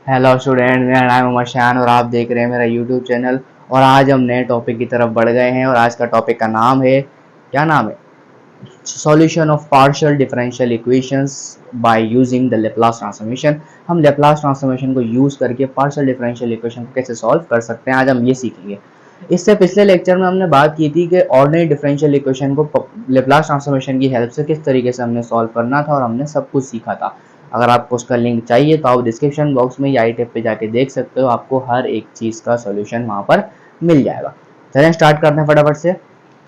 Hello student, मेरा नाम उमर शान और आप देख रहे हैं मेरा यूट्यूब चैनल। और आज हम नए टॉपिक की तरफ बढ़ गए हैं और आज का टॉपिक का नाम है, क्या नाम है? Solution of partial differential equations by using the Laplace transformation. हम लेप्लास ट्रांसफॉर्मेशन को यूज करके पार्शियल डिफरेंशियल इक्वेशन को कैसे सॉल्व कर सकते हैं, आज हम ये सीखेंगे। इससे पिछले लेक्चर में हमने बात की थी कि ऑर्डिनरी डिफरेंशियल इक्वेशन को लेप्लास ट्रांसफॉर्मेशन की हेल्प से किस तरीके से हमने सॉल्व करना था और हमने सब कुछ सीखा था। अगर आपको उसका लिंक चाहिए तो आप डिस्क्रिप्शन बॉक्स में या आई टिप पे जाके देख सकते हो, आपको हर एक चीज़ का सॉल्यूशन वहाँ पर मिल जाएगा। चलें स्टार्ट करते हैं फटाफट से।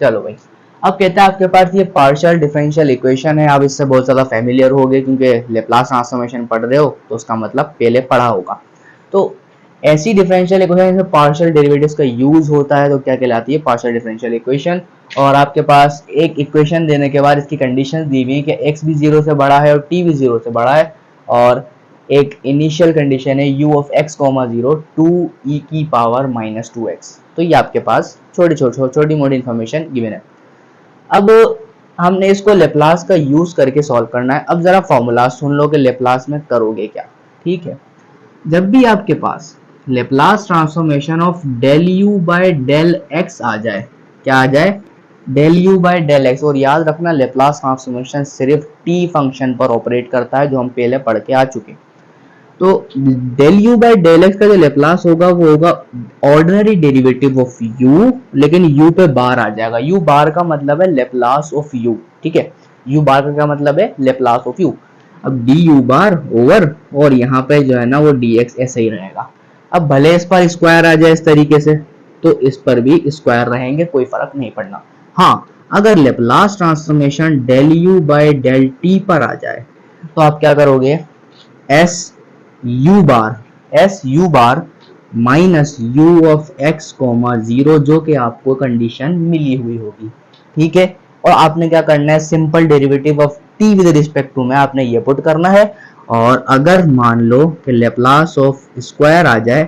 चलो भाई, अब कहता है आपके पास ये पार्शियल डिफरेंशियल इक्वेशन है। आप इससे बहुत ज़्यादा फैमिलियर हो गए क्योंकि लेप्लास ट्रांसफॉर्मेशन पढ़ रहे हो तो उसका मतलब पहले पढ़ा होगा। तो ऐसी डिफरेंशियल इक्वेशन जिसमें पार्शियल डेरिवेटिव्स का यूज होता है तो क्या कहलाती है? Partial differential equation. और आपके पास एक इक्वेशन देने के बाद इसकी कंडीशंस दी हुई है कि x भी 0 से बड़ा है और t भी 0 से बड़ा है, और एक इनिशियल कंडीशन है u ऑफ x, 0 2e की पावर -2x। तो ये आपके पास छोटी मोटी इन्फॉर्मेशन गिवन है। अब हमने इसको लेप्लास का यूज करके सॉल्व करना है। अब जरा फॉर्मूला सुन लो कि लेप्लास में करोगे क्या। ठीक है, जब भी आपके पास Laplace transformation of del u by del x आ जाए, क्या आ जाए? Del u by del x. और याद रखना लेप्लास ट्रांसफॉर्मेशन सिर्फ टी फंक्शन पर ऑपरेट करता है, जो हम पहले पढ़ के आ चुके। तो del u by del x का जो लेप्लास होगा वो होगा ऑर्डिनरी डेरिवेटिव ऑफ यू, लेकिन यू पे बार आ जाएगा। यू बार का मतलब है लेप्लास ऑफ यू। ठीक है, यू बार का क्या मतलब है? Laplace of you. अब डी यू बार ओवर, और यहाँ पे जो है ना वो डी एक्स ऐसे ही रहेगा। अब भले इस पर स्क्वायर आ जाए इस तरीके से, तो इस पर भी स्क्वायर रहेंगे, कोई फर्क नहीं पड़ना। हाँ, अगर Laplace transformation del u by del t पर आ जाए तो आप क्या करोगे? S u bar minus u of x comma 0, जो कि आपको कंडीशन मिली हुई होगी। ठीक है, और आपने क्या करना है? Simple derivative of t with respect to में आपने ये पुट करना है। और अगर मान लो कि लेप्लास ऑफ स्क्वायर आ जाए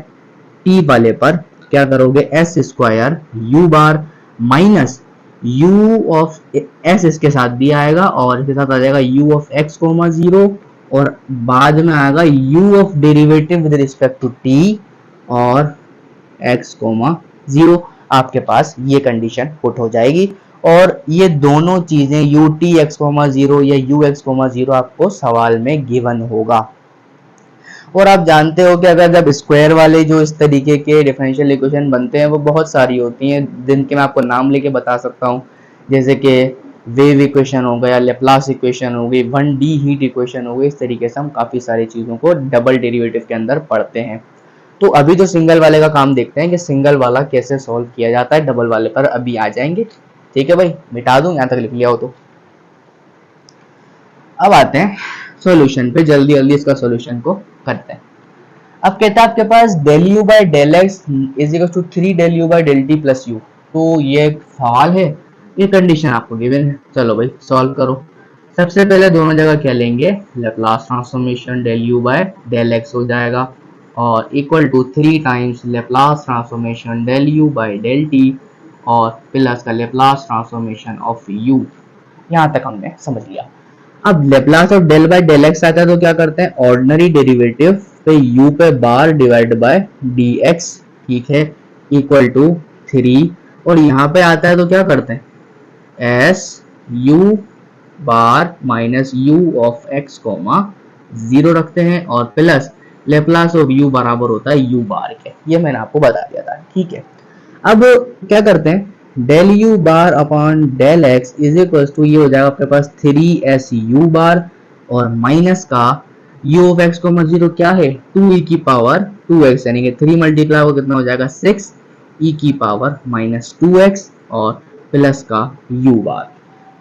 टी वाले पर, क्या करोगे? S square u bar minus u of S, इसके साथ भी आएगा और इसके साथ आ जाएगा यू ऑफ एक्स कोमा 0, और बाद में आएगा u of derivative with respect to t और x, 0। आपके पास ये कंडीशन पुट हो जाएगी और ये दोनों चीजें ut x, 0 या ux, 0 आपको सवाल में गिवन होगा। और आप जानते हो कि अगर जब स्क्वायर वाले जो इस तरीके के डिफरेंशियल इक्वेशन बनते हैं वो बहुत सारी होती हैं, जिनके मैं आपको नाम लेके बता सकता हूँ, जैसे कि वेव इक्वेशन हो गया, लेप्लास इक्वेशन हो गई, 1D हीट इक्वेशन हो गई। इस तरीके से हम काफ़ी सारी चीज़ों को डबल डेरिवेटिव के अंदर पढ़ते हैं। तो अभी तो सिंगल वाले का काम देखते हैं कि सिंगल वाला कैसे सॉल्व किया जाता है, डबल वाले पर अभी आ जाएंगे। ठीक है भाई, मिटा दूं, यहाँ तक लिख लिया हो तो। अब आते हैं सॉल्यूशन पे, जल्दी जल्दी इसका सॉल्यूशन को करते हैं। अब कहता है आपके पास del u by del x is equal to 3 del u by del t plus u. तो ये एक सवाल है, ये कंडीशन आपको गिवन है। चलो भाई सॉल्व करो। सबसे पहले दोनों जगह क्या लेंगे? Laplace transformation del u by del x हो जाएगा और equal to 3 times Laplace transformation del u by del t और प्लस का लेप्लास ट्रांसफॉर्मेशन ऑफ यू। यहाँ तक हमने समझ लिया। अब Laplace of del by del x आता है तो क्या करते हैं? ऑर्डिनरी डेरिवेटिव पे u पे बार डिवाइड बाय dx, ठीक है, इक्वल टू 3। और यहाँ पे आता है तो क्या करते हैं? S u bar minus u of x comma 0 रखते हैं और प्लस लेप्लास ऑफ u बराबर होता है u बार के। ये मैंने आपको बता दिया था। ठीक है, अब क्या करते हैं? Del u bar upon del x is equal to, ये हो जाएगा आपके पास 3s यू बार और माइनस का u ऑफ x को 0 क्या है? 2e की पावर 2x, यानी कि 3 मल्टीप्लाई हो कितना हो जाएगा? 6e की पावर -2x और प्लस का u बार।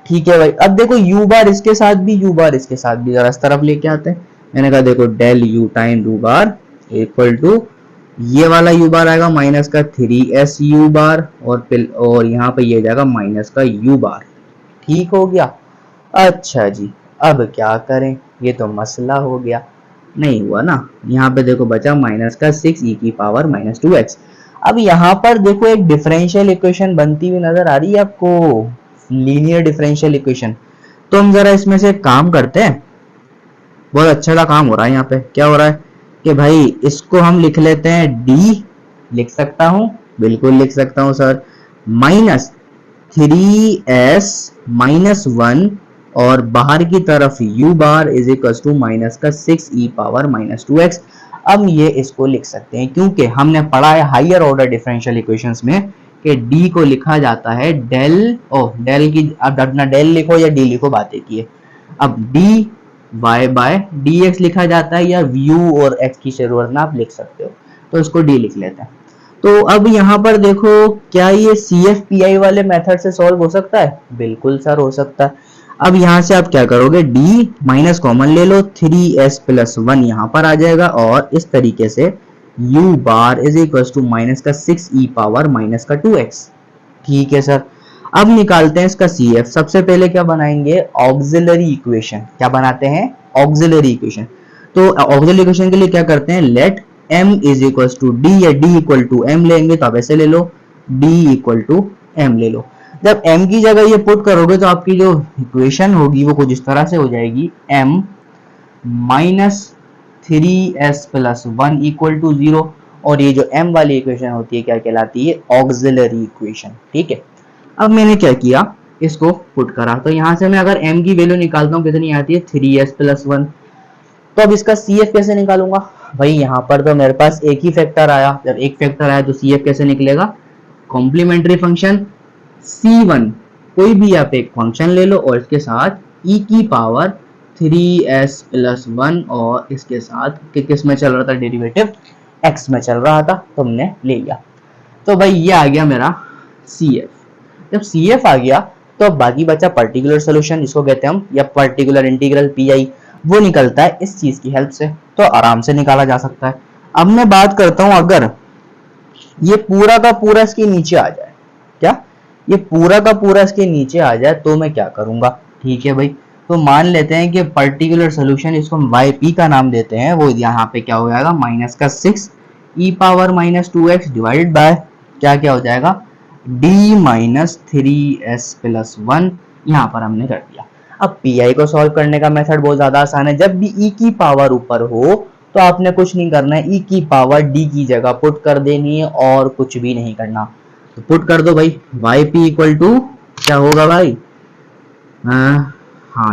ठीक है भाई, अब देखो u बार इसके साथ भी, u बार इसके साथ भी, जरा इस तरफ लेके आते हैं। मैंने कहा देखो del u time u bar equal to, ये वाला u बार आएगा माइनस का 3s u बार और यहाँ पे ये जाएगा माइनस का u बार। ठीक हो गया? अच्छा जी, अब क्या करें? ये तो मसला हो गया। नहीं हुआ ना, यहाँ पे देखो बचा माइनस का 6e की पावर -2x। अब यहाँ पर देखो एक डिफरेंशियल इक्वेशन बनती हुई नजर आ रही है आपको, लीनियर डिफरेंशियल इक्वेशन। तो हम जरा इसमें से काम करते हैं। बहुत अच्छा सा काम हो रहा है यहाँ पे। क्या हो रहा है? कि भाई इसको हम लिख लेते हैं डी, लिख सकता हूं, बिल्कुल लिख सकता हूं सर, माइनस 3s-1 और बाहर की तरफ u bar is equal to minus का 6e⁻²x। अब ये इसको लिख सकते हैं क्योंकि हमने पढ़ा है हायर ऑर्डर डिफरेंशियल इक्वेशंस में कि d को लिखा जाता है डेल की, अब अपना डेल लिखो या d लिखो, बातें की है। अब dy बाय dx लिखा जाता है, या u और x की जरूरत ना आप लिख सकते हो, तो इसको d लिख लेते हैं। तो अब यहाँ पर देखो, क्या ये CFPI वाले मेथड से सॉल्व हो सकता है? बिल्कुल सर हो सकता है। अब यहाँ से आप क्या करोगे, d माइनस कॉमन ले लो, 3s+1 यहाँ पर आ जाएगा और इस तरीके से u bar is equal to minus का 6e⁻²x। ठीक है सर। अब निकालते हैं इसका CF। सबसे पहले क्या बनाएंगे, ऑक्सिलरी इक्वेशन। क्या बनाते हैं, ऑक्सिलरी इक्वेशन। तो ऑक्सिलरी इक्वेशन के लिए क्या करते हैं, let m is equal to d या d इक्वल टू m लेंगे तो आप ऐसे ले लो, d इक्वल टू m ले लो। जब m की जगह ये पुट करोगे तो आपकी जो इक्वेशन होगी वो कुछ इस तरह से हो जाएगी, m minus 3s+1 equal to 0। और ये जो m वाली इक्वेशन होती है क्या कहलाती है, ऑक्सिलरी इक्वेशन। ठीक है। अब मैंने क्या किया, इसको पुट करा, तो यहां से मैं अगर m की वैल्यू निकालता हूं कितनी आती है, 3s+1। तो अब इसका CF कैसे निकालूंगा भाई, यहाँ पर तो मेरे पास एक ही फैक्टर आया, जब एक फैक्टर आया तो CF कैसे निकलेगा, कॉम्प्लीमेंट्री फंक्शन C1, कोई भी आप एक फंक्शन ले लो और इसके साथ e⁻3s+1 और इसके साथ किस में चल रहा था, डेरिवेटिव x में चल रहा था, तो हमने ले लिया। तो भाई ये आ गया मेरा CF। जब CF आ गया तो अब बाकी बचा पर्टिकुलर सोल्यूशन, जिसको कहते हैं हम, या पर्टिकुलर इंटीग्रल PI, वो निकलता है इस चीज की हेल्प से, तो आराम से निकाला जा सकता है। अब मैं बात करता हूं, अगर ये पूरा का पूरा इसके नीचे आ जाए, क्या ये पूरा का पूरा इसके नीचे आ जाए तो मैं क्या करूंगा। ठीक है भाई, तो मान लेते हैं कि पर्टिकुलर सोल्यूशन, इसको हम yp का नाम देते हैं, वो यहाँ पे क्या हो जाएगा, माइनस का 6e⁻²x डिवाइडेड बाय क्या हो जाएगा, d माइनस 3s+1। यहाँ पर हमने कर दिया। अब PI को सॉल्व करने का मेथड बहुत ज्यादा आसान है। जब भी e की पावर ऊपर हो तो आपने कुछ नहीं करना है, e की पावर d की जगह पुट कर देनी है और कुछ भी नहीं करना। तो पुट कर दो भाई, yp इक्वल टू क्या होगा भाई, हाँ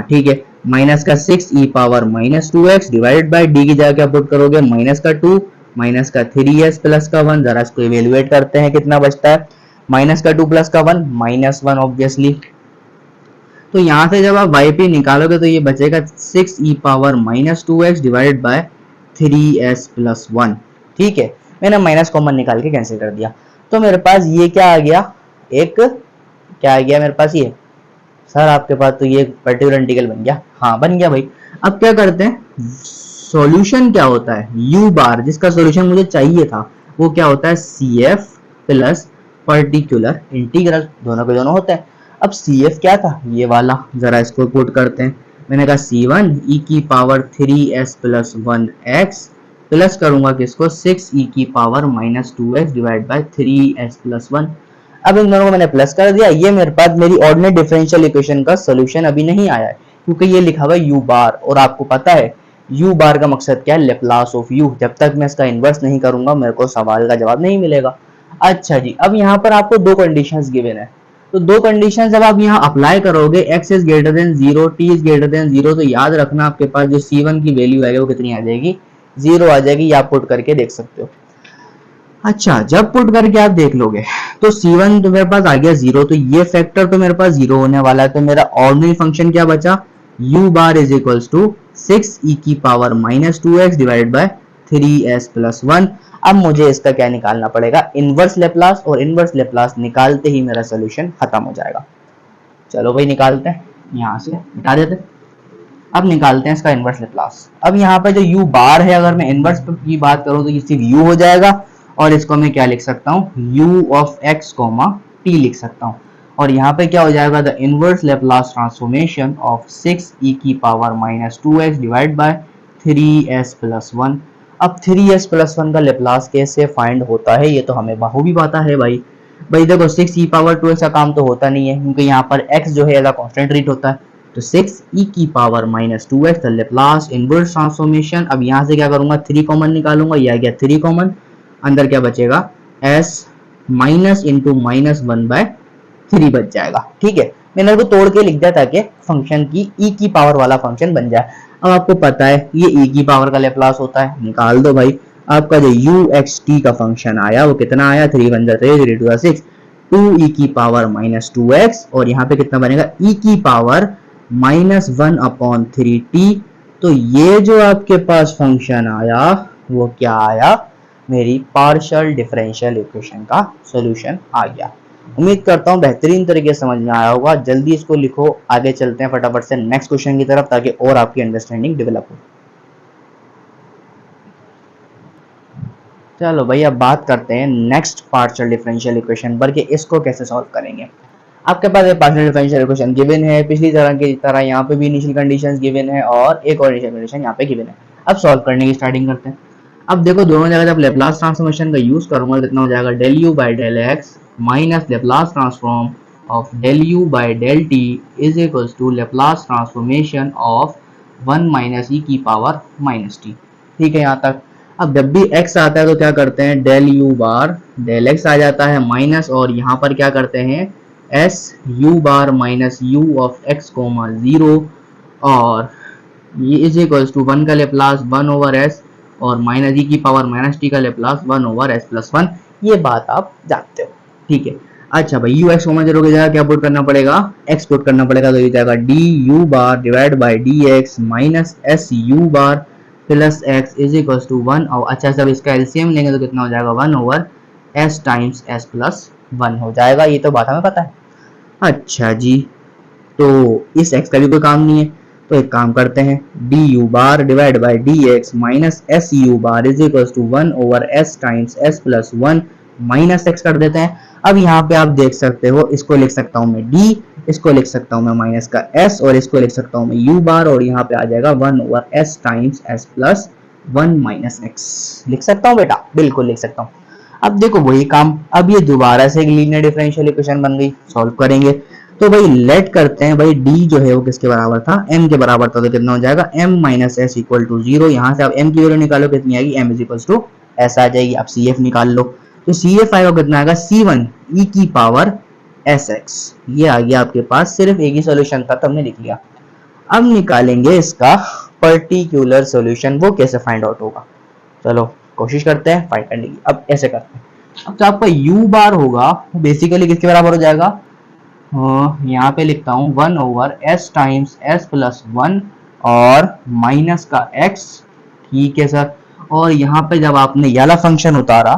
ठीक है, माइनस का 6e⁻²x डिवाइडेड बाय d की जगह क्या पुट करोगे, माइनस का 2 माइनस का 3s प्लस का 1। जरा इसको इवेलुएट करते हैं कितना बचता है, माइनस का 2 प्लस का 1 -1 ऑब्वियसली। तो यहां से जब आप yp निकालोगे तो ये बचेगा 6e⁻²x डिवाइडेड बाय 3s+1। ठीक है, मैंने माइनस कॉमन निकाल के कैंसिल कर दिया। तो मेरे पास ये क्या आ गया, एक क्या आ गया मेरे पास, ये सर आपके पास तो ये पर्टिकुलर इंटीग्रल बन गया। हाँ बन गया भाई। अब क्या करते हैं, सॉल्यूशन क्या होता है, u बार जिसका सॉल्यूशन मुझे चाहिए था वो क्या होता है, CF प्लस पर्टिकुलर इंटीग्रल, दोनों के दोनों होते हैं। अब CF क्या था, ये वाला, जरा इसको पुट करते हैं। मैंने कहा C1 e⁻3s+1x प्लस करूंगा किसको, 6e⁻²x डिवाइड बाय 3s+1। अब इन दोनों को मैंने प्लस कर दिया। ये मेरे पास मेरी ऑर्डिनरी डिफरेंशियल इक्वेशन का सॉल्यूशन अभी नहीं आया है क्योंकि ये लिखा हुआ है u बार, और आपको पता है u बार का मकसद क्या है, लेप्लास ऑफ u। जब तक मैं इसका इन्वर्स नहीं करूंगा मेरे को सवाल का जवाब नहीं मिलेगा। अच्छा जी, अब यहाँ पर आपको दो कंडीशंस गिवन है, तो दो कंडीशंस जब आप यहाँ अप्लाई करोगे, x is greater than 0, t is greater than 0, तो याद रखना आपके पास जो C1 की वैल्यू आएगी वो कितनी आ जाएगी, 0 आ जाएगी। या आप पुट करके देख सकते हो। अच्छा, जब पुट करके आप देख लोगे तो C1 तो मेरे पास आ गया 0, तो ये फैक्टर तो मेरे पास 0 होने वाला है। तो मेरा ऑर्डिनरी फंक्शन क्या बचा, u bar is equals to 6e⁻²x divided by 3s+1। अब मुझे इसका क्या निकालना पड़ेगा, इनवर्स लेप्लास, और इनवर्स लेप्लास निकालते ही मेरा सोल्यूशन खत्म हो जाएगा। चलो भाई निकालते हैं, यहां से हटा देते हैं। अब निकालते हैं इसका इनवर्स लेप्लास। अब यहाँ पे जो u बार है, अगर मैं इनवर्स की बात करूं तो ये सिर्फ u हो जाएगा, और इसको मैं क्या लिख सकता हूँ, u ऑफ x, t लिख सकता हूँ। और यहाँ पे क्या हो जाएगा, the inverse Laplace transformation of 6e⁻²x divide by 3s+1। अब 3s+1 का लेप्लास कैसे फाइंड होता है, ये तो हमें भी पता है भाई। देखो 6e⁻²x का काम तो होता नहीं है क्योंकि यहाँ पर x जो है एज अ कांस्टेंट ट्रीट होता है, तो 6 e की power minus 2x the Laplace inverse transformation. अब यहाँ से क्या करूंगा, 3 कॉमन निकालूंगा, यह आ गया 3 कॉमन, अंदर क्या बचेगा s माइनस इंटू माइनस 1/3 बच जाएगा। ठीक है, मैंने उसको तोड़ के लिख दिया ताकि फंक्शन की e की पावर वाला फंक्शन बन जाए। अब आपको पता है ये e की पावर का लेप्लास होता है, निकाल दो भाई। आपका जो uxt का फंक्शन आया वो कितना आया, 3 1 3 3 2 6, 2 e की पावर माइनस 2x, और यहाँ पे कितना बनेगा e की पावर माइनस 1/3t। तो ये जो आपके पास फंक्शन आया वो क्या आया, मेरी पार्शियल डिफरेंशियल इक्वेशन का सॉल्यूशन आ गया। उम्मीद करता हूँ बेहतरीन तरीके से समझ में आया होगा। जल्दी इसको लिखो, आगे चलते हैं फटाफट से नेक्स्ट क्वेश्चन की तरफ ताकि और आपकी अंडरस्टैंडिंग डेवलप हो। चलो भाई, अब बात करते हैं नेक्स्ट पार्शियल डिफरेंशियल इक्वेशन पर कि इसको कैसे सॉल्व करेंगे। आपके पास एक पार्शियल डिफरेंशियल इक्वेशन गिवन है, पिछली तरह की तरह यहाँ पे भी इनिशियल कंडीशंस गिवन है और एक और इनिशियल कंडीशन यहाँ पे गिवन है। अब सॉल्व करने की स्टार्टिंग करते हैं। अब देखो दोनों जगह जब लेप्लास ट्रांसफॉर्मेशन का यूज करूंगा कितना हो जाएगा, del u by del x minus Laplace transform of del u by del t is equals to Laplace transformation of 1 minus e की पावर माइनस t। ठीक है यहाँ तक। अब जब भी x आता है तो क्या करते हैं, del u बार del x आ जाता है माइनस, और यहाँ पर क्या करते हैं s u bar minus u of x comma 0, और ये इज इक्वल्स टू 1 का लेप्लास 1 ओवर s और माइनस e की पावर माइनस t का लेप्लास 1 ओवर s प्लस 1। ये बात आप जानते हो। ठीक है, अच्छा भाई u x कोमा 0 की जगह क्या पुट करना पड़ेगा, x पुट करना पड़ेगा, तो ये जाएगा d u bar divide by dx minus s u bar plus x is equals to 1। और अच्छा जब इसका एलसीएम लेंगे तो कितना हो जाएगा, 1 over s times s plus 1 हो जाएगा। ये तो बात हमें पता है। अच्छा जी, तो इस x का भी कोई काम नहीं है, तो एक काम करते हैं, d u bar divide by d x minus s u bar is equal to 1 over S times S plus 1 minus x कर देते हैं। अब यहाँ पे आप देख सकते हो, इसको लिख सकता हूँ मैं d, इसको लिख सकता हूँ मैं माइनस का s, और इसको लिख सकता हूँ मैं u बार, और यहाँ पे आ जाएगा 1 over s times s plus 1 minus x. लिख सकता हूँ बेटा, बिल्कुल लिख सकता हूँ। अब देखो वही काम, अब ये दोबारा से एक लीनियर डिफरेंशियल इक्वेशन बन गई, सॉल्व करेंगे। तो भाई लेट करते हैं, भाई d जो है वो किसके बराबर था, m के बराबर था, तो कितना हो जाएगा m minus s equal to 0। यहाँ से आप m की वैल्यू निकालो, कितनी आएगी, m is equal to s आ जाएगी। अब cf निकाल लो, तो cf आएगा कितना आएगा, c1 e की पावर sx। ये आ गया आपके पास, सिर्फ एक ही सॉल्यूशन था तो हमने लिख लिया। अब निकालेंगे इसका पर्टिकुलर सॉल्यूशन, वो कैसे फाइंड आउट होगा, चलो कोशिश करते हैं फाइंड करने की। अब ऐसे करते हैं, अब तो आपका u बार होगा बेसिकली किसके बराबर हो जाएगा, यहाँ पे लिखता हूँ 1 over s times s plus 1 और माइनस का x। ठीक है सर, और यहाँ पे जब आपने ये वाला फंक्शन उतारा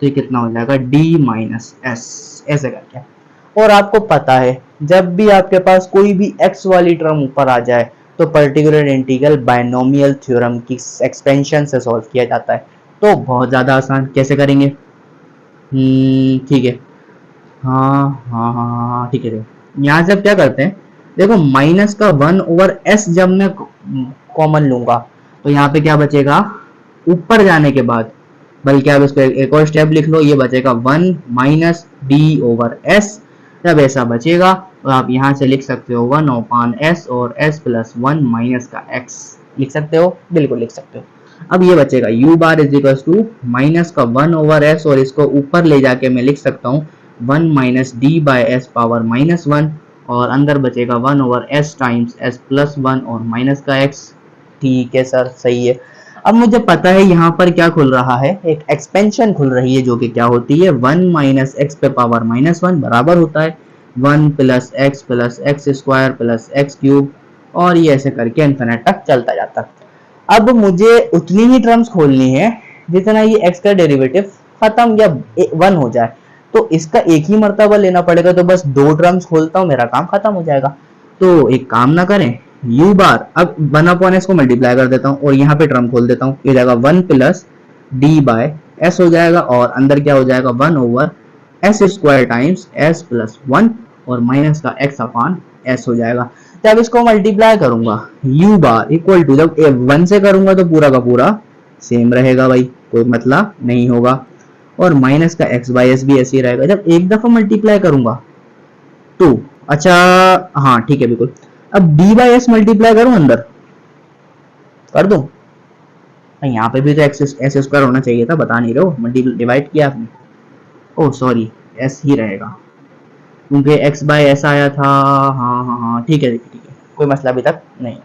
तो ये कितना हो जाएगा, d माइनस s, ऐसे करके। और आपको पता है जब भी आपके पास कोई भी x वाली टर्म ऊपर आ जाए तो पर्टिकुलर इंटीग्रल बायनोमियल थ्योरम की एक्सपेंशन से सॉल्व किया जाता है। तो बहुत ज्यादा आसान, कैसे करेंगे, ठीक है, हाँ ठीक है। यहाँ से अब क्या करते हैं, देखो माइनस का 1 ओवर s जब मैं कॉमन लूंगा तो यहाँ पे क्या बचेगा, ऊपर जाने के बाद, बल्कि आप इसको एक और स्टेप लिख लो, ये बचेगा 1 माइनस डी ओवर s। जब ऐसा बचेगा तो आप यहाँ से लिख सकते हो 1 ओपान s और s प्लस 1 माइनस का x। लिख सकते हो, बिल्कुल लिख सकते हो। अब ये बचेगा u bar is equal to minus का 1 ओवर s, और इसको ऊपर ले जाके मैं लिख सकता हूँ 1 minus D by S power minus 1, और अंदर बचेगा 1 over s times s plus 1 और माइनस का x। ठीक है सर, सही है। अब मुझे पता है यहाँ पर क्या खुल रहा है, एक एक्सपेंशन खुल रही है जो कि क्या होती है, 1 माइनस एक्स पे पावर माइनस 1 बराबर होता है 1 plus x square plus x cube, और ये ऐसे करके इन्फिनिट तक चलता जाता है। अब मुझे उतनी ही टर्म्स खोलनी है जितना ये x का डेरिवेटिव खत्म या 1 हो जाए, तो इसका एक ही मर्तबा लेना पड़ेगा। तो बस 2 टर्म्स खोलता हूँ, मेरा काम खत्म हो जाएगा। तो एक काम ना करें, u बार अब 1 अपॉन s को मल्टीप्लाई कर देता हूँ और यहाँ पे टर्म खोल देता हूँ, ये जाएगा 1 प्लस डी बाय एस हो जाएगा, और अंदर क्या हो जाएगा 1 over s square times s plus 1 और माइनस का x अपॉन s हो जाएगा। जब इसको मल्टीप्लाई करूंगा u बार इक्वल टू, जब 1 से करूंगा तो पूरा का पूरा सेम रहेगा भाई, कोई मतलब नहीं होगा, और माइनस का x बाई एस भी ऐसे ही रहेगा। जब एक दफा मल्टीप्लाई करूंगा तो अच्छा, हाँ ठीक है बिल्कुल। अब डी बाई एस मल्टीप्लाई करूं, अंदर कर दूं, यहाँ पे भी तो एक्स स्क्वायर होना चाहिए था, बता नहीं रहे हो, मल्टी डिवाइड किया आपने, ओ सॉरी एस ही रहेगा क्योंकि एक्स बाय एस आया था। हाँ हाँ हाँ ठीक है ठीक है, कोई मसला अभी तक नहीं।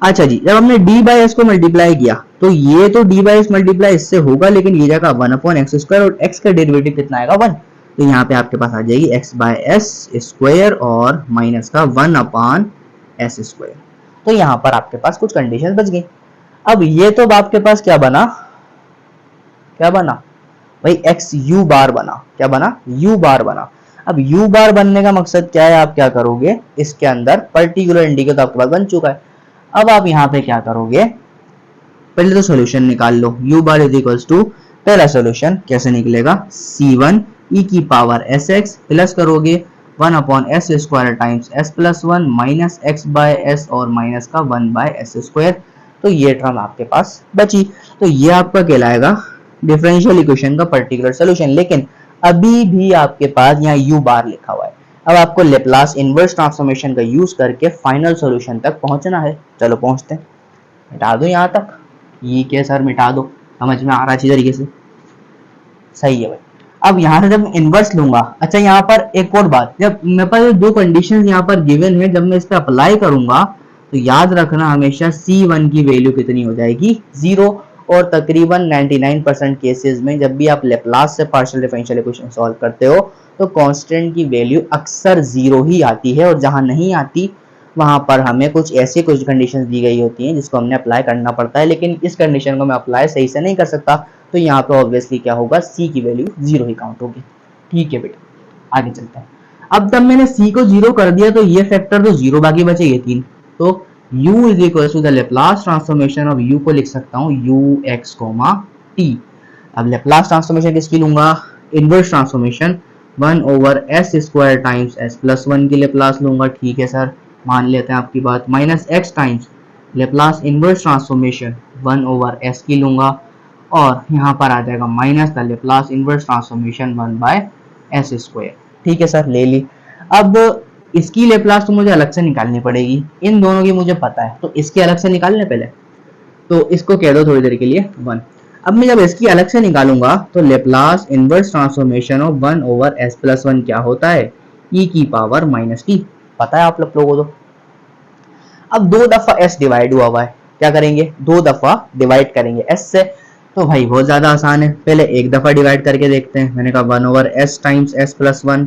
अच्छा जी, जब हमने डी बाई एस को मल्टीप्लाई किया तो ये तो डी बाई एस मल्टीप्लाई इससे होगा, लेकिन ये जगह वन अपॉन एक्स स्क्वायर और एक्स का डेरिवेटिव कितना आएगा, वन, तो यहाँ पे आपके पास आ जाएगी एक्स बाय एस स्क्वायर और माइनस का वन अपॉन एस स्क्वायर। तो यहाँ पर आपके पास कुछ कंडीशन बच गई। अब ये तो आपके पास क्या बना, क्या बना भाई, एक्स यू बार बना, क्या बना, यू बार बना। अब यू बार बनने का मकसद क्या है, आप क्या करोगे, इसके अंदर पर्टिकुलर इंडिकेटर आपके पास बन चुका है। अब आप यहाँ पे क्या करोगे, पहले तो सॉल्यूशन निकाल लो, u bar is equals to, पहला सॉल्यूशन कैसे निकलेगा, c1 e की पावर sx प्लस करोगे 1 upon S square times s plus 1 minus x by S और माइनस का 1 बाय एस स्क्वायर। तो ये टर्म आपके पास बची, तो ये आपका कहलाएगा डिफरेंशियल इक्वेशन का पर्टिकुलर सॉल्यूशन। लेकिन अभी भी आपके पास यहाँ u बार लिखा हुआ है। अब आपको लेप्लास इनवर्स ट्रांसफॉर्मेशन का यूज करके फाइनल सॉल्यूशन तक पहुंचना है। चलो पहुंचते हैं, मिटा दो यहाँ तक, ये क्या सर मिटा दो, समझ में आ रहा है अच्छी तरीके से, सही है भाई। अब यहाँ से जब मैं इनवर्स लूंगा, अच्छा यहाँ पर एक और बात, जब मेरे पास दो कंडीशंस यहाँ पर गिवन है, जब मैं इस पर अप्लाई करूंगा तो याद रखना हमेशा C1 की वैल्यू कितनी हो जाएगी, 0। और तकरीबन 99% केसेस में जब भी आप लेप्लास से पार्शियल डिफरेंशियल इक्वेशन सॉल्व करते हो तो कांस्टेंट की वैल्यू अक्सर 0 ही आती है, और जहां नहीं आती वहां पर हमें कुछ कंडीशंस दी गई होती हैं जिसको हमने अप्लाई करना पड़ता है, लेकिन इस कंडीशन को मैं अप्लाई सही से नहीं कर सकता, तो यहाँ पे ऑब्वियसली क्या होगा, सी की वैल्यू 0 ही काउंट होगी। ठीक है बेटा, आगे चलते हैं। अब जब मैंने सी को 0 कर दिया तो ये फैक्टर तो 0 बाकी बचे ये 3, तो u is equal to the Laplace transformation of u को लिख सकता हूँ ux कोमा t। अब लेप्लास ट्रांसफॉर्मेशन किसकी लूंगा, inverse transformation 1 over s square times S plus 1 की लेप्लास लूंगा, ठीक है सर मान लेते हैं आपकी बात, minus x times Laplace inverse transformation 1 over S की लूंगा, और यहाँ पर आ जाएगा minus the Laplace inverse transformation 1 by S square. ठीक है सर ले ली। अब इसकी लेप्लास तो मुझे अलग से निकालनी पड़ेगी, इन दोनों की मुझे पता है, तो इसके अलग से निकालने पहले, तो इसको कह दो थोड़ी देर के लिए 1। अब मैं जब इसकी अलग से निकालूंगा तो Laplace inverse transformation of 1 over S plus 1 क्या होता है, e की पावर माइनस टी, पता है आप लोगों को। तो अब 2 दफा s डिवाइड हुआ है, क्या करेंगे, 2 दफा डिवाइड करेंगे s से, तो भाई बहुत ज्यादा आसान है, पहले एक दफा डिवाइड करके देखते हैं। मैंने कहा 1 over S times S plus 1,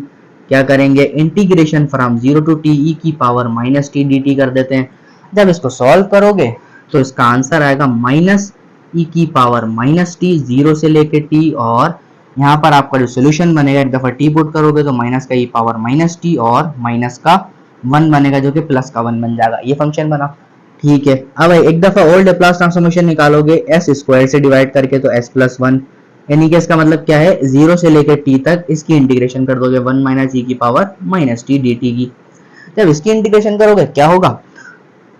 क्या करेंगे, integration from 0 to T E की power minus T D T कर देते हैं। जब इसको सॉल्व करोगे तो इसका आंसर आएगा माइनस ई की पावर माइनस टी, 0 से लेके टी, और यहाँ पर आपका जो सोल्यूशन बनेगा एक दफा टी पुट करोगे तो माइनस का ई पावर माइनस टी और माइनस का 1 बनेगा जो कि प्लस का 1 बन जाएगा, ये फंक्शन बना। ठीक है, अब एक दफा और लेप्लास ट्रांसफॉर्मेशन निकालोगे एस स्क्वायर से डिवाइड करके, तो एस प्लस 1, यानी कि इसका मतलब क्या है, 0 से लेकर t तक इसकी इंटीग्रेशन कर दोगे 1 माइनस ई की power minus T D T की। जब इसकी इंटीग्रेशन करोगे क्या होगा,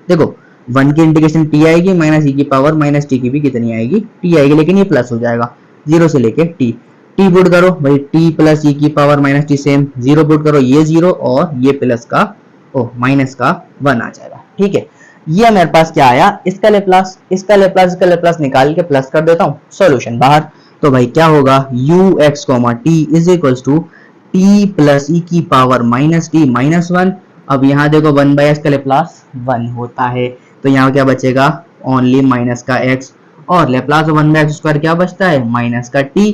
देखो 1 की इंटीग्रेशन t आएगी, माइनस ई की पावर माइनस टी की भी कितनी आएगी, t आएगी, लेकिन ये प्लस हो जाएगा 0 से लेके t। t पुट करो भाई, t प्लस ई की power minus T same, 0 put करो, ये 0 और ये प्लस का माइनस का 1 आ जाएगा। ठीक है, ये मेरे पास क्या आया, इसका लेप्लास, इसका लेप्लास, इसका लेप्लास निकाल के प्लस कर देता हूँ, सॉल्यूशन बाहर। तो भाई क्या होगा, ux comma t is equals to t plus e की पावर माइनस टी माइनस 1। अब यहाँ देखो 1 बाय एस का लेप्लास 1 होता है, तो यहाँ क्या बचेगा, ओनली माइनस का x, और लेप्लास 1 बाय एक्स स्क्वायर क्या बचता है, माइनस का t।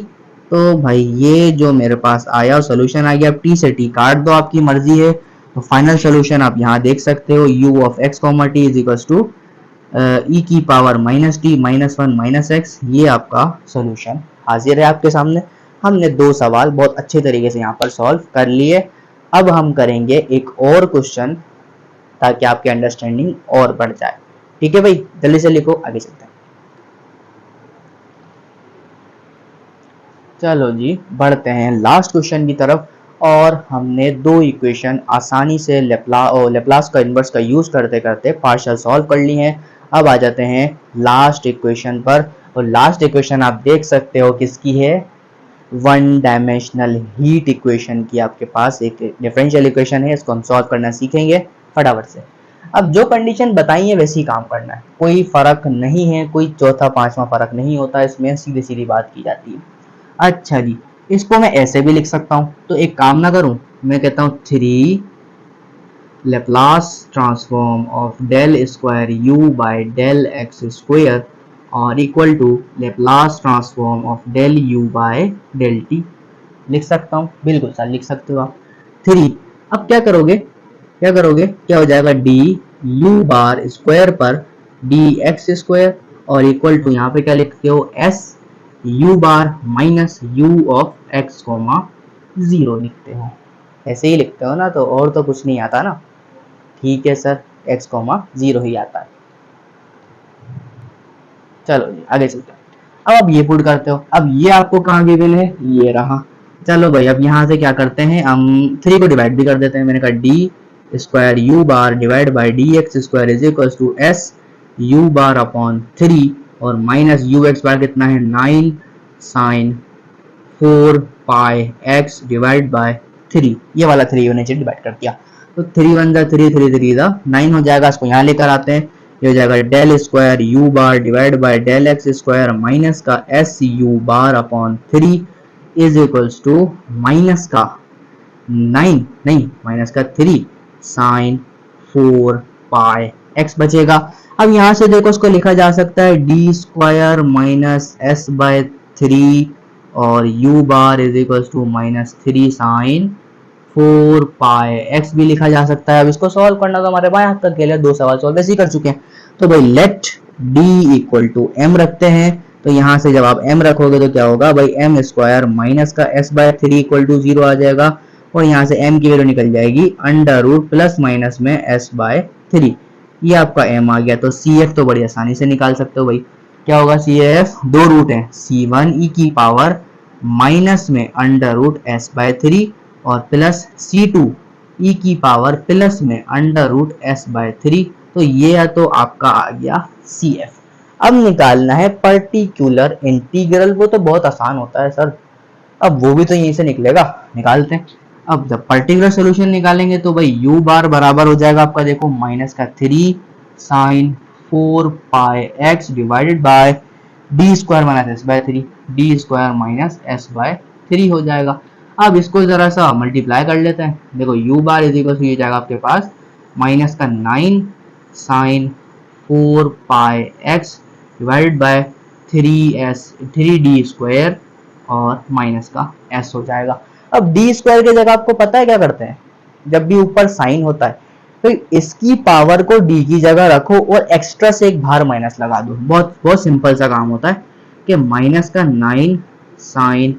तो भाई ये जो मेरे पास आया सोल्यूशन आ गया। अब t से t काट दो, आपकी मर्जी है। तो फाइनल सोल्यूशन आप यहाँ देख सकते हो, u of x comma t is equals to e की power minus t minus 1 minus x. ये आपका सोल्यूशन हाजिर है आपके सामने। हमने 2 सवाल बहुत अच्छे तरीके से यहाँ पर सॉल्व कर लिए। अब हम करेंगे एक और क्वेश्चन ताकि आपकी अंडरस्टैंडिंग और बढ़ जाए। ठीक है भाई, जल्दी से लिखो, आगे चलते हैं। चलो जी बढ़ते हैं लास्ट क्वेश्चन की तरफ, और हमने 2 इक्वेशन आसानी से लेप्लास का इनवर्स का यूज करते करते पार्शियल सॉल्व कर ली हैं। अब आ जाते हैं लास्ट इक्वेशन पर, और लास्ट इक्वेशन आप देख सकते हो किसकी है, 1 डायमेंशनल हीट इक्वेशन की आपके पास एक डिफरेंशियल इक्वेशन है। इसको हम सॉल्व करना सीखेंगे। फटाफट से। अब जो कंडीशन बताई है वैसे ही काम करना है, कोई फर्क नहीं है, कोई चौथा पांचवा फर्क नहीं होता इसमें, सीधी सीधी बात की जाती है। अच्छा जी, इसको मैं ऐसे भी लिख सकता हूँ, तो एक काम ना करूँ, मैं कहता हूँ 3 Laplace transform of del square u by del x square और equal to Laplace transform of del u by del t। लिख सकता हूँ, बिल्कुल सर लिख सकते हो आप। 3, अब क्या करोगे, क्या हो जाएगा, डी यू बार स्क्वायर पर डी एक्स स्क्वायर और इक्वल टू यहाँ पे क्या लिखते हो, s u bar minus u of x comma 0 लिखते हो। ऐसे ही लिखते हो ना, तो और तो कुछ नहीं आता ना। ठीक है सर, एक्स कोमा 0 ही आता है। चलो जी आगे चलते हैं। अब आप ये पुट करते हो, अब ये आपको कहाँ गिवन है, ये रहा। चलो भाई अब यहाँ से क्या करते हैं, हम 3 को डिवाइड भी कर देते हैं। मैंने कहा d square u bar divide by d x square is equal to s u bar upon 3 और माइनस यू एक्स बार कितना है 9 sine 4 pi x divide by 3। ये वाला 3 नीचे डिवाइड कर दिया, तो 3 1 3 3 3 9 हो जाएगा। इसको यहाँ लेकर आते हैं, ये हो जाएगा del square u bar divide by del x square minus का s u bar upon 3 is equals to minus का 9 नहीं माइनस का 3 साइन 4 पाई एक्स बचेगा। अब यहाँ से देखो इसको लिखा जा सकता है d square minus s by 3 और u bar is equals to minus 3 sine 4 pi x भी लिखा जा सकता है। अब इसको सॉल्व करना तो हमारे बाएं हाथ का खेल है, 2 सवाल सॉल्व वैसे ही कर चुके हैं। तो भाई let d equal to m रखते हैं, तो यहाँ से जब आप m रखोगे तो क्या होगा भाई m स्क्वायर माइनस का s बाय 3 इक्वल टू 0 आ जाएगा और यहाँ से m की वैल्यू निकल जाएगी अंडर रूट प्लस माइनस में s बाय 3। ये आपका m आ गया। तो CF तो बड़ी आसानी से निकाल सकते हो भाई, क्या होगा CF, 2 रूट है C1 e की पावर माइनस में अंडर रूट s बाय 3 और प्लस C2 e की पावर प्लस में अंडर रूट s बाय 3। तो ये तो आपका आ गया CF। अब निकालना है पर्टिकुलर इंटीग्रल, वो तो बहुत आसान होता है सर, अब वो भी तो यहीं से निकलेगा, निकालते हैं। अब जब पर्टिकुलर सोल्यूशन निकालेंगे तो भाई u बार बराबर हो जाएगा आपका, देखो माइनस का 3 sine 4 pi x divided by d square minus s by 3, d square minus s by 3 हो जाएगा। अब इसको जरा सा मल्टीप्लाई कर लेते हैं, देखो u bar is equal to ये जाएगा आपके पास माइनस का 9 sine 4 pi x divided by 3d square और माइनस का s हो जाएगा। अब डी स्क्वायर की जगह आपको पता है क्या करते हैं, जब भी ऊपर साइन होता है तो इसकी पावर को डी की जगह रखो और एक्स्ट्रा से एक बाहर माइनस लगा दो। बहुत बहुत सिंपल सा काम होता है कि माइनस का 9 साइन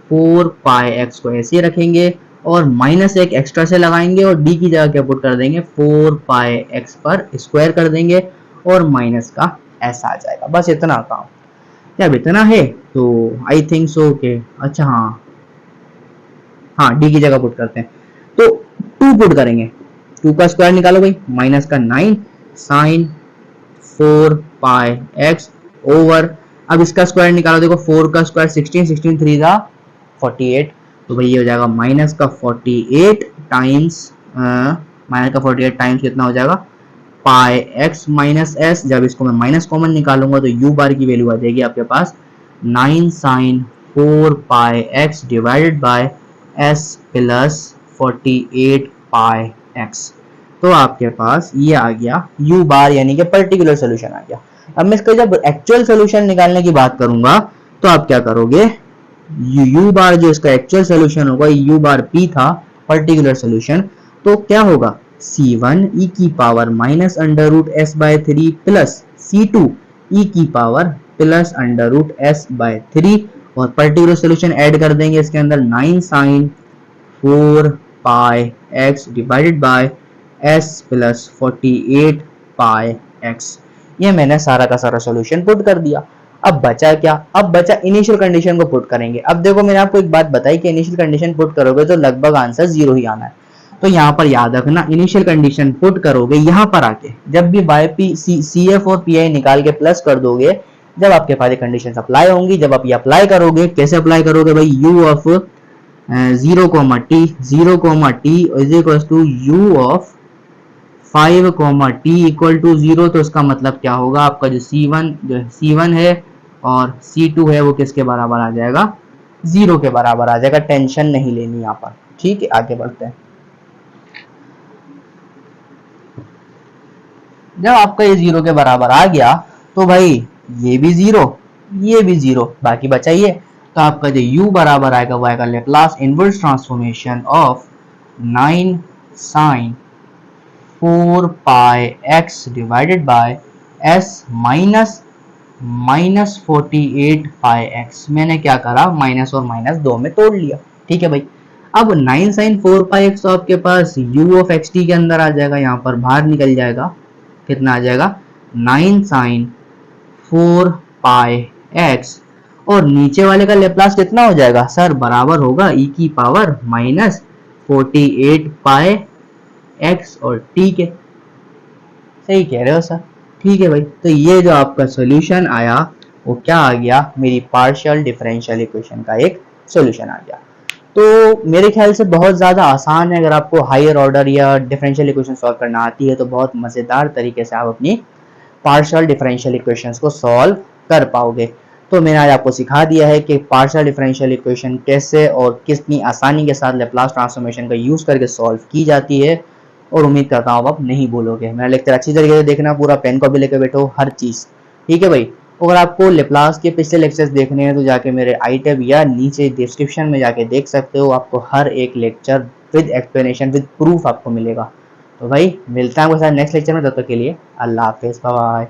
4 पाई एक्स को ऐसे रखेंगे और माइनस एक एक्स्ट्रा से लगाएंगे और डी की जगह क्या पुट कर देंगे 4 पाई एक्स पर स्क्वायर कर देंगे और माइनस का एस आ जाएगा। बस इतना काम, क्या इतना है तो आई थिंक सो के अच्छा हाँ डी की जगह पुट करते हैं तो 2 पुट करेंगे, 2 का स्क्वायर निकालो भाई माइनस का 9 साइन 4 पाई एक्स ओवर, अब इसका स्क्वायर निकालो, देखो 4 का स्क्वायर 16, 16 3 जा 48, तो भाई ये हो जाएगा माइनस का 48 टाइम्स माइनस का 48 टाइम्स कितना हो जाएगा पाई एक्स माइनस एस। जब इसको मैं माइनस कॉमन निकालूंगा तो यू बार की वैल्यू आ जाएगी आपके पास 9 sine 4 pi x divided by s plus 48 pi x. तो आपके पास ये आ गया u बार यानी कि पर्टिकुलर सोल्यूशन आ गया। अब मैं इसका जब एक्चुअल सोल्यूशन निकालने की बात करूंगा तो आप क्या करोगे, u बार जो इसका एक्चुअल सोल्यूशन होगा u बार p था पर्टिकुलर सोल्यूशन, तो क्या होगा c1 e की power minus under root s by 3 plus c2 e की power plus under root s by 3 और पर्टिकुलर सोल्यूशन ऐड कर देंगे इसके अंदर 9 sine 4 pi x divided by s plus 48 pi x. ये मैंने सारा का सारा सोल्यूशन पुट कर दिया। अब बचा क्या, अब बचा इनिशियल कंडीशन को पुट करेंगे। अब देखो मैंने आपको एक बात बताई कि इनिशियल कंडीशन पुट करोगे तो लगभग आंसर 0 ही आना है, तो यहाँ पर याद रखना इनिशियल कंडीशन पुट करोगे यहाँ पर आके जब भी yp cf और pi निकाल के प्लस कर दोगे, जब आपके पास कंडीशन अप्लाई होंगी, जब आप ये अप्लाई करोगे कैसे अप्लाई करोगे भाई u of 0, t is equal to u of 5 comma t equal to 0, तो इसका मतलब क्या होगा, आपका जो C1 है और C2 है वो किसके बराबर आ जाएगा, 0 के बराबर आ जाएगा। टेंशन नहीं लेनी यहाँ पर। ठीक है, आगे बढ़ते हैं। जब आपका ये 0 के बराबर आ गया तो भाई ये भी 0, ये भी 0, बाकी बचा ये। तो आपका जो u बराबर आएगा वो आएगा Laplace inverse transformation of 9 sine 4 pi x divided by s minus 48 pi x। मैंने क्या करा, माइनस और माइनस दो में तोड़ लिया। ठीक है भाई, अब 9 साइन 4 पाई x तो आपके पास u ऑफ एक्स टी के अंदर आ जाएगा, यहाँ पर बाहर निकल जाएगा। कितना आ जाएगा, 9 साइन 4 पाई x, और नीचे वाले का लेप्लास कितना हो जाएगा सर, बराबर होगा e की पावर माइनस 48 पाई x और t के। सही कह रहे हो सर। ठीक है भाई, तो ये जो आपका सॉल्यूशन आया वो क्या आ गया, मेरी पार्शियल डिफरेंशियल इक्वेशन का एक सॉल्यूशन आ गया। तो मेरे ख्याल से बहुत ज़्यादा आसान है। अगर आपको हायर ऑर्डर या डिफरेंशियल इक्वेशन सॉल्व करना आती है तो बहुत मज़ेदार तरीके से आप अपनी पार्शियल डिफरेंशियल इक्वेशंस को सॉल्व कर पाओगे। तो मैंने आज आपको सिखा दिया है कि पार्शियल डिफरेंशियल इक्वेशन कैसे और कितनी आसानी के साथ लैप्लास ट्रांसफॉर्मेशन का यूज़ करके सॉल्व की जाती है, और उम्मीद करता हूँ आप नहीं भूलोगे। मेरा लेक्चर अच्छी तरीके से देखना, पूरा पेन कॉपी लेकर बैठो, हर चीज़। ठीक है भाई, अगर आपको लैप्लास के पिछले लेक्चर्स देखने हैं तो जाके मेरे आई टैब या नीचे डिस्क्रिप्शन में जाके देख सकते हो। आपको हर एक lecture with explanation with proof आपको मिलेगा। तो भाई मिलता है आपके साथ नेक्स्ट लेक्चर में, तब तक के लिए अल्लाह हाफिज़, बाय बाय।